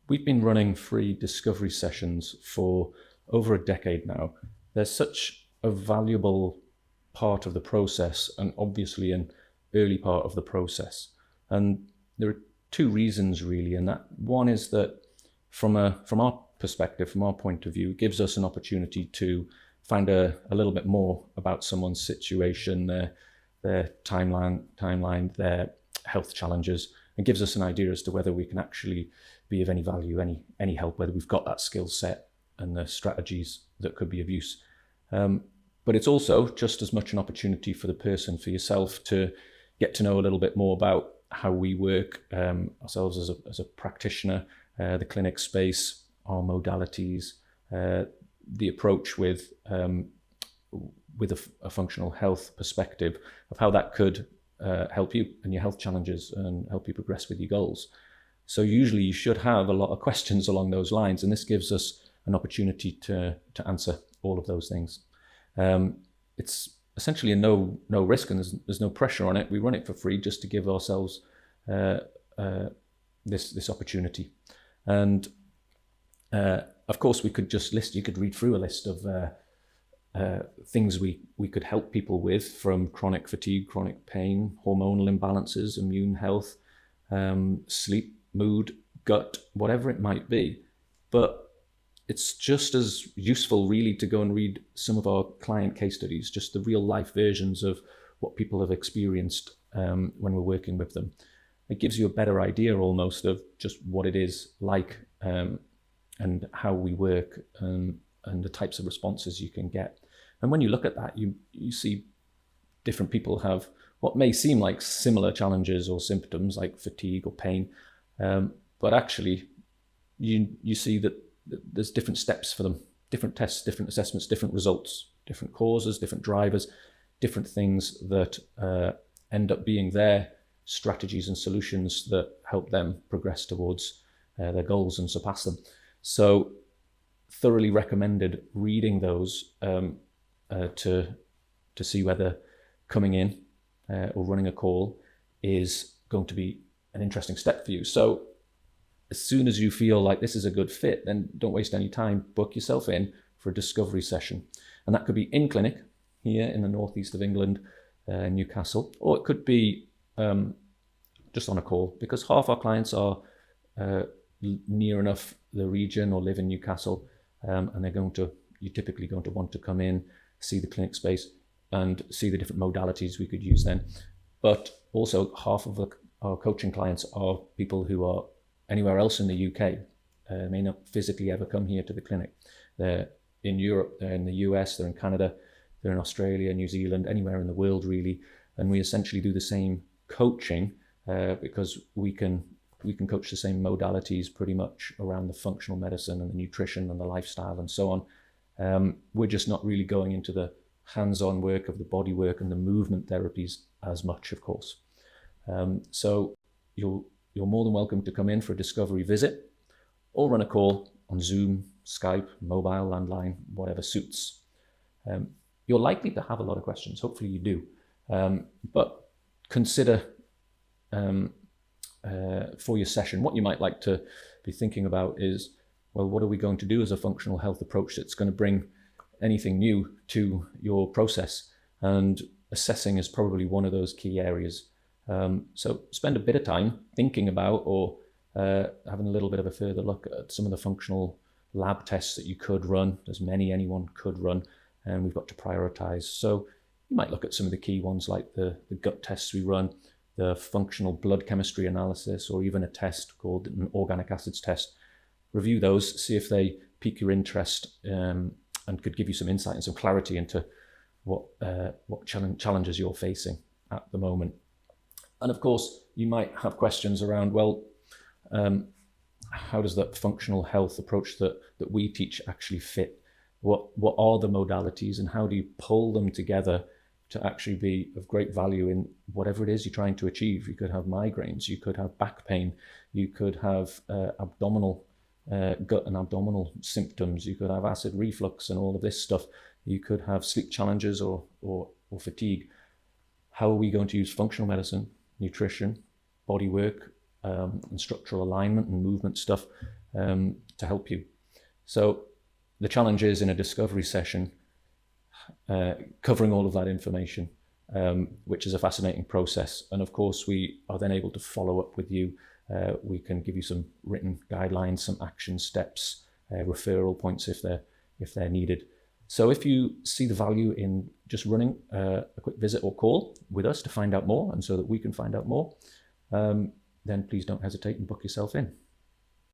We've been running free discovery sessions for over a decade now. They're such a valuable part of the process, and obviously an early part of the process. And there are two reasons really, and that one is that from our perspective, from our point of view, it gives us an opportunity to find a little bit more about someone's situation, their timeline, their health challenges, and gives us an idea as to whether we can actually be of any value, any help, whether we've got that skill set and the strategies that could be of use. But it's also just as much an opportunity for the person, for yourself, to get to know a little bit more about how we work ourselves as a practitioner, the clinic space, our modalities, the approach with a functional health perspective of how that could help you and your health challenges and help you progress with your goals. So usually you should have a lot of questions along those lines, and this gives us an opportunity to answer all of those things. It's essentially a no risk, and there's no pressure on it. We run it for free just to give ourselves this opportunity. And of course, we could just you could read through a list of things we could help people with, from chronic fatigue, chronic pain, hormonal imbalances, immune health, sleep, mood, gut, whatever it might be. But it's just as useful really to go and read some of our client case studies, just the real life versions of what people have experienced when we're working with them. It gives you a better idea almost of just what it is like and how we work and the types of responses you can get. And when you look at that, you see different people have what may seem like similar challenges or symptoms like fatigue or pain, but actually you see that there's different steps for them, different tests, different assessments, different results, different causes, different drivers, different things that end up being their strategies and solutions that help them progress towards their goals and surpass them. So thoroughly recommended reading those to see whether coming in or running a call is going to be an interesting step for you. So as soon as you feel like this is a good fit, then don't waste any time. Book yourself in for a discovery session. And that could be in clinic here in the northeast of England, Newcastle, or it could be just on a call, because half our clients are near enough the region or live in Newcastle, and you're typically going to want to come in, see the clinic space and see the different modalities we could use then. But also half of our coaching clients are people who are anywhere else in the UK, may not physically ever come here to the clinic. They're in Europe, they're in the US, they're in Canada, they're in Australia, New Zealand, anywhere in the world really. And we essentially do the same coaching because we can coach the same modalities pretty much around the functional medicine and the nutrition and the lifestyle and so on. We're just not really going into the hands-on work of the body work and the movement therapies as much, of course. So you're more than welcome to come in for a discovery visit or run a call on Zoom, Skype, mobile, landline, whatever suits. You're likely to have a lot of questions. Hopefully you do. But consider for your session, what you might like to be thinking about is, well, what are we going to do as a functional health approach that's going to bring anything new to your process? And assessing is probably one of those key areas. So spend a bit of time thinking about or having a little bit of a further look at some of the functional lab tests that you could run. There's many anyone could run, and we've got to prioritize. So you might look at some of the key ones like the gut tests we run, the functional blood chemistry analysis, or even a test called an organic acids test. Review those, see if they pique your interest and could give you some insight and some clarity into what challenges you're facing at the moment. And of course, you might have questions around, well, how does that functional health approach that we teach actually fit? What are the modalities, and how do you pull them together to actually be of great value in whatever it is you're trying to achieve? You could have migraines, you could have back pain, you could have abdominal gut and abdominal symptoms, you could have acid reflux and all of this stuff, you could have sleep challenges or fatigue. How are we going to use functional medicine, nutrition, body work, and structural alignment and movement stuff to help you. So the challenge is in a discovery session, covering all of that information, which is a fascinating process. And of course, we are then able to follow up with you. We can give you some written guidelines, some action steps, referral points if they're needed. So if you see the value in just running a quick visit or call with us to find out more, and so that we can find out more, then please don't hesitate and book yourself in.